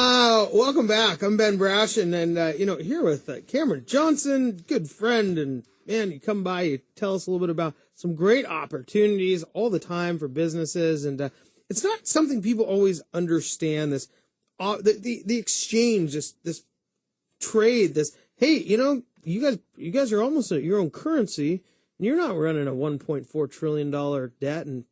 Welcome back. I'm Ben Brashen, and here with Cameron Johnson, good friend, and man, you come by, you tell us a little bit about some great opportunities all the time for businesses, and it's not something people always understand. This, the exchange, this trade, this hey, you guys are almost at your own currency, and you're not running a $1.4 trillion debt, and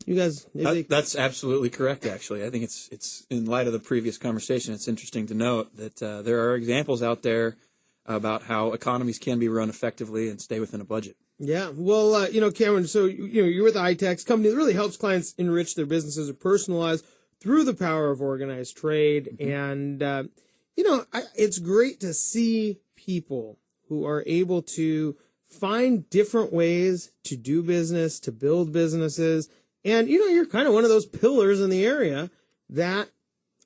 you guys, that's absolutely correct. Actually, I think it's in light of the previous conversation, it's interesting to note that there are examples out there about how economies can be run effectively and stay within a budget. Yeah, well, Cameron, so you're with ITEX, company that really helps clients enrich their businesses or personalize through the power of organized trade, and it's great to see people who are able to find different ways to do business, to build businesses. And, you're kind of one of those pillars in the area that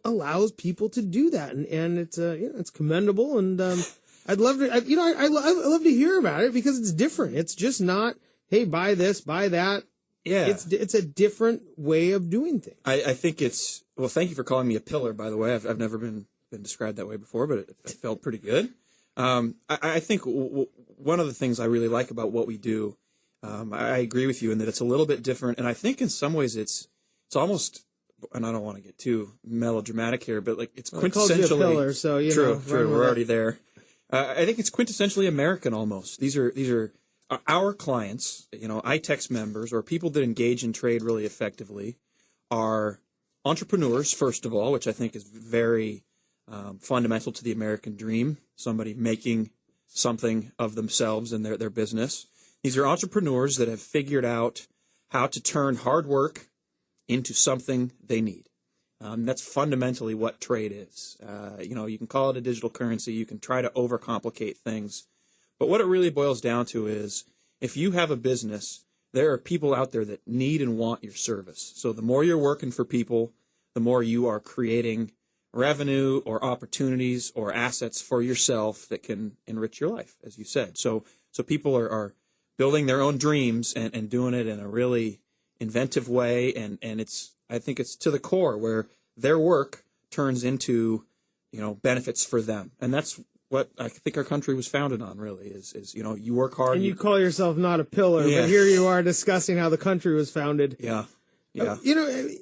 allows people to do that. And it's, it's commendable. And, I'd love to, I love to hear about it because it's different. It's just not, hey, buy this, buy that. Yeah. It's a different way of doing things. I think well, thank you for calling me a pillar, by the way. I've never been described that way before, but it felt pretty good. I think one of the things I really like about what we do, I agree with you in that it's a little bit different, and I think in some ways it's almost, and I don't want to get too melodramatic here, but like it's quintessentially I called you a pillar, so true. We're already there. I think it's quintessentially American almost. These are our clients, ITEX members or people that engage in trade really effectively, are entrepreneurs first of all, which I think is very fundamental to the American dream. Somebody making something of themselves and their business. These are entrepreneurs that have figured out how to turn hard work into something they need. That's fundamentally what trade is. You can call it a digital currency. You can try to overcomplicate things. But what it really boils down to is if you have a business, there are people out there that need and want your service. So the more you're working for people, the more you are creating revenue or opportunities or assets for yourself that can enrich your life, as you said. So people are building their own dreams and doing it in a really inventive way. And I think it's to the core where their work turns into, benefits for them. And that's what I think our country was founded on, really, is you work hard. And you call yourself not a pillar, but here you are discussing how the country was founded. Yeah. Yeah.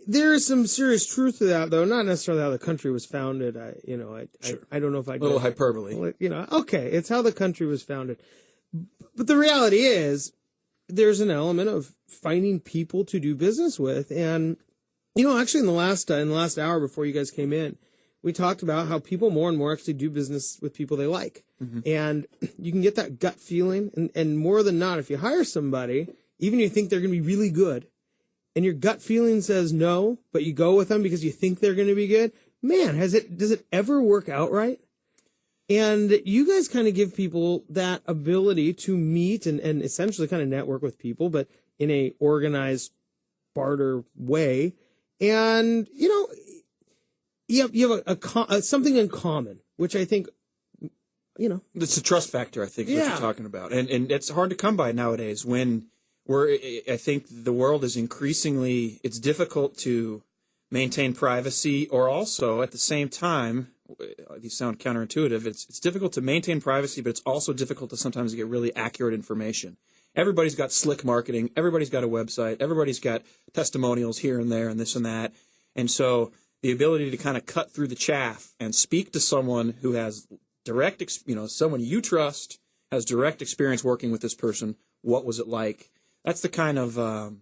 There is some serious truth to that, though, not necessarily how the country was founded. Sure. I don't know if I a little hyperbole. Okay, it's how the country was founded. But the reality is there's an element of finding people to do business with. And, actually in the last hour before you guys came in, we talked about how people more and more actually do business with people they like. Mm-hmm. And you can get that gut feeling. And more than not, if you hire somebody, even if you think they're going to be really good, and your gut feeling says no, but you go with them because you think they're going to be good, man, does it ever work out right? And you guys kind of give people that ability to meet and essentially kind of network with people, but in a organized barter way. And, you have a something in common, which I think, It's a trust factor, I think, is what you're talking about. And it's hard to come by nowadays when I think the world is it's difficult to maintain privacy, or also at the same time, these sound counterintuitive, it's difficult to maintain privacy, but it's also difficult to sometimes get really accurate information. Everybody's got slick marketing. Everybody's got a website. Everybody's got testimonials here and there and this and that. And so the ability to kind of cut through the chaff and speak to someone who has someone you trust, has direct experience working with this person. What was it like? That's the kind of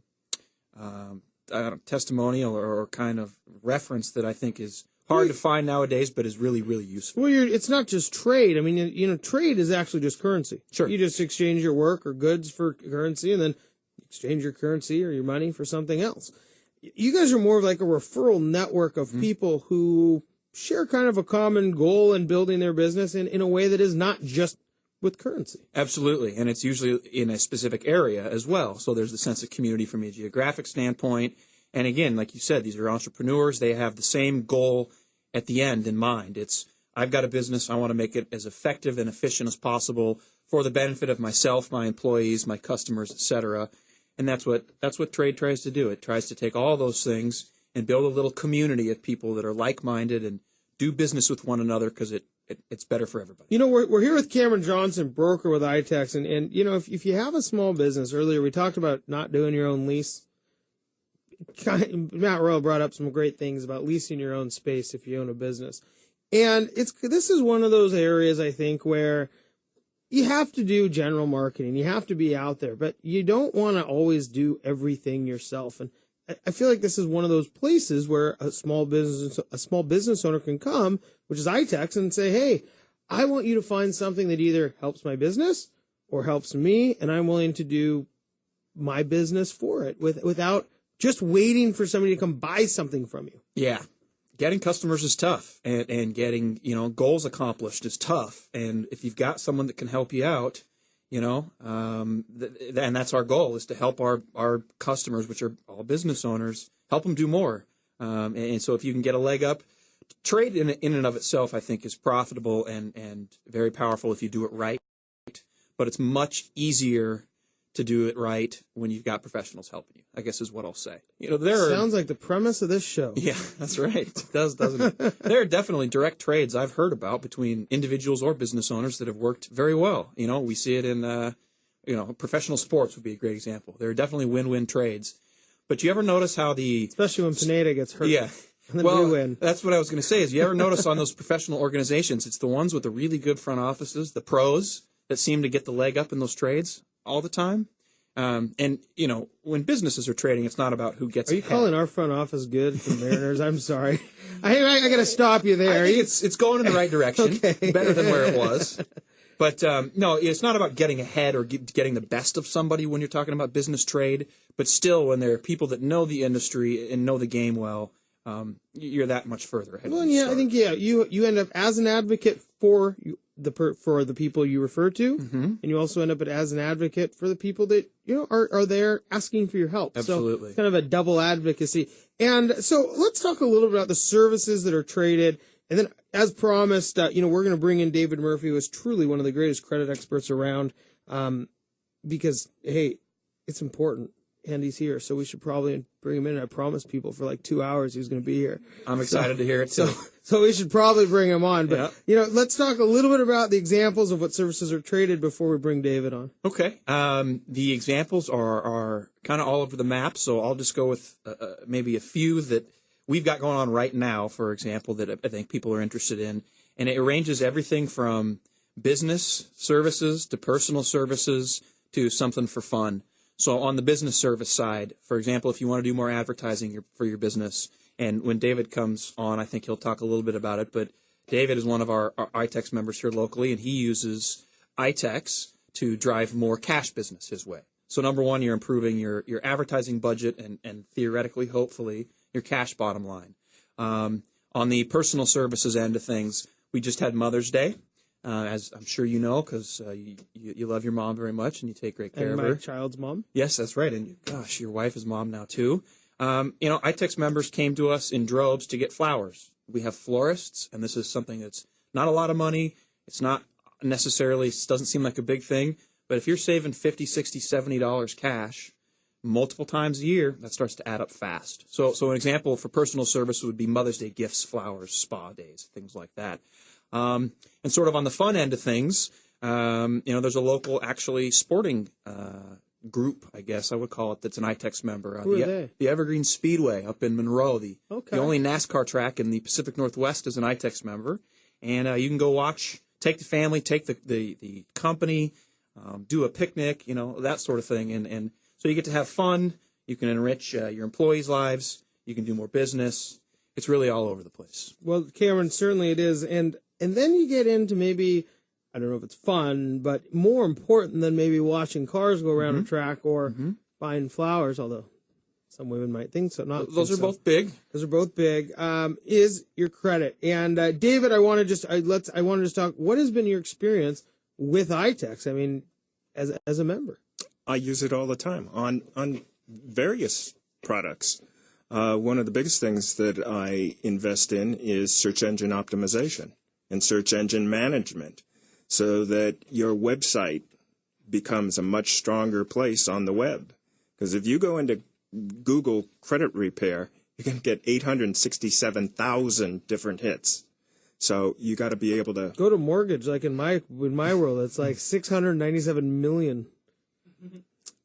testimonial or kind of reference that I think is hard to find nowadays, but is really, really useful. Well, it's not just trade. I mean, trade is actually just currency. Sure. You just exchange your work or goods for currency, and then exchange your currency or your money for something else. You guys are more of like a referral network of people who share kind of a common goal in building their business in a way that is not just with currency. Absolutely. And it's usually in a specific area as well. So there's the sense of community from a geographic standpoint. And again, like you said, these are entrepreneurs. They have the same goal at the end in mind. It's, I've got a business. I want to make it as effective and efficient as possible for the benefit of myself, my employees, my customers, etc. And that's what trade tries to do. It tries to take all those things and build a little community of people that are like-minded and do business with one another because it's better for everybody. You know, we're here with Cameron Johnson, broker with ITEX, and you know, if you have a small business, earlier we talked about not doing your own lease. Matt Royal brought up some great things about leasing your own space if you own a business, and this is one of those areas I think where you have to do general marketing, you have to be out there, but you don't want to always do everything yourself. And I feel like this is one of those places where a small business owner can come, which is ITEX, and say, hey, I want you to find something that either helps my business or helps me, and I'm willing to do my business for it without just waiting for somebody to come buy something from you. Yeah. Getting customers is tough, and getting, goals accomplished is tough. And if you've got someone that can help you out, and that's our goal, is to help our customers, which are all business owners, help them do more. And so if you can get a leg up, trade in and of itself, I think, is profitable and very powerful if you do it right. But it's much easier to do it right when you've got professionals helping you, I guess is what I'll say. Sounds like the premise of this show. Yeah, that's right. It does, doesn't it? There are definitely direct trades I've heard about between individuals or business owners that have worked very well. We see it in, professional sports would be a great example. There are definitely win-win trades. But you ever notice how especially when Pineda gets hurt. Yeah. And then we win. That's what I was going to say, is you ever notice on those professional organizations, it's the ones with the really good front offices, the pros, that seem to get the leg up in those trades all the time. And when businesses are trading, it's not about who gets Are you ahead. calling our front office good for Mariners? I'm sorry. I got to stop you there. I think it's going in the right direction. Okay. Better than where it was. But no, it's not about getting ahead or getting the best of somebody when you're talking about business trade. But still, when there are people that know the industry and know the game well, you're that much further ahead. Well, yeah, I think you end up as an advocate for the people you refer to, and you also end up as an advocate for the people that are there asking for your help. Absolutely. So it's kind of a double advocacy. And so let's talk a little bit about the services that are traded. And then, as promised, we're going to bring in David Murphy, who is truly one of the greatest credit experts around, because, hey, it's important. And he's here, so we should probably bring him in. I promised people for like 2 hours he was going to be here. I'm excited to hear it, too. So we should probably bring him on. But, let's talk a little bit about the examples of what services are traded before we bring David on. Okay. The examples are kind of all over the map, so I'll just go with maybe a few that we've got going on right now, for example, that I think people are interested in. And it ranges everything from business services to personal services to something for fun. So on the business service side, for example, if you want to do more advertising for your business, and when David comes on, I think he'll talk a little bit about it, but David is one of our ITEX members here locally, and he uses ITEX to drive more cash business his way. So number one, you're improving your advertising budget and theoretically, hopefully, your cash bottom line. On the personal services end of things, we just had Mother's Day. As I'm sure you know, because you love your mom very much and you take great care of her. And my child's mom. Yes, that's right. And gosh, your wife is mom now too. ITEX members came to us in droves to get flowers. We have florists, and this is something that's not a lot of money. It's not necessarily, doesn't seem like a big thing. But if you're saving $50, $60, $70 cash multiple times a year, that starts to add up fast. So an example for personal service would be Mother's Day gifts, flowers, spa days, things like that. And sort of on the fun end of things, there's a local actually sporting group, I guess I would call it, that's an ITEX member. Who are they? The Evergreen Speedway up in Monroe. The only NASCAR track in the Pacific Northwest is an ITEX member. And you can go watch, take the family, take the company, do a picnic, that sort of thing. And so you get to have fun. You can enrich your employees' lives. You can do more business. It's really all over the place. Well, Cameron, certainly it is. And then you get into maybe, I don't know if it's fun, but more important than maybe watching cars go around a track or buying flowers, although some women might think so. Those are both big. Those are both big. Is your credit. And David, I want to just talk, what has been your experience with ITEX? I mean, as a member. I use it all the time on various products. One of the biggest things that I invest in is search engine optimization and search engine management, so that your website becomes a much stronger place on the web. Because if you go into Google credit repair, you're going to get 867,000 different hits. So you got to be able to go to mortgage. Like in my world, it's like 697 million.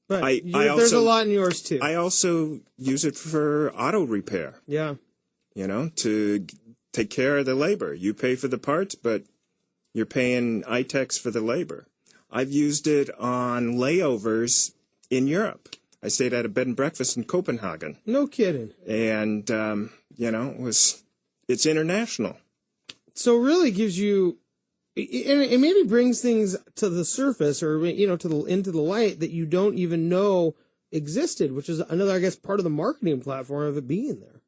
But there's a lot in yours too. I also use it for auto repair. Yeah. To take care of the labor. You pay for the parts, but you're paying ITEX for the labor. I've used it on layovers in Europe. I stayed at a bed and breakfast in Copenhagen. No kidding. And, it's international. So it really gives you, it maybe brings things to the surface or, into the light that you don't even know existed, which is another, I guess, part of the marketing platform of it being there.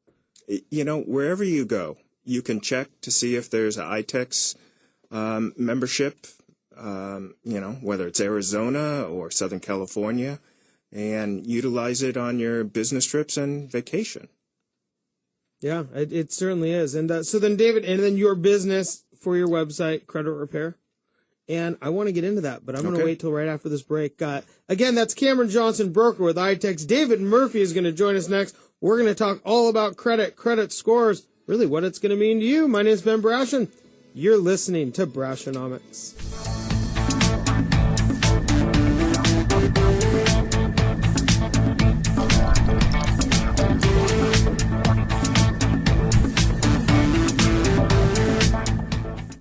Wherever you go, you can check to see if there's an ITEX membership, whether it's Arizona or Southern California, and utilize it on your business trips and vacation. Yeah, it certainly is. And so then, David, and then your business for your website, Credit Repair. And I want to get into that, but I'm going to wait till right after this break. Again, that's Cameron Johnson, broker with ITEX. David Murphy is going to join us next. We're going to talk all about credit scores, really what it's going to mean to you. My name is Ben Brashen. You're listening to Brashenomics.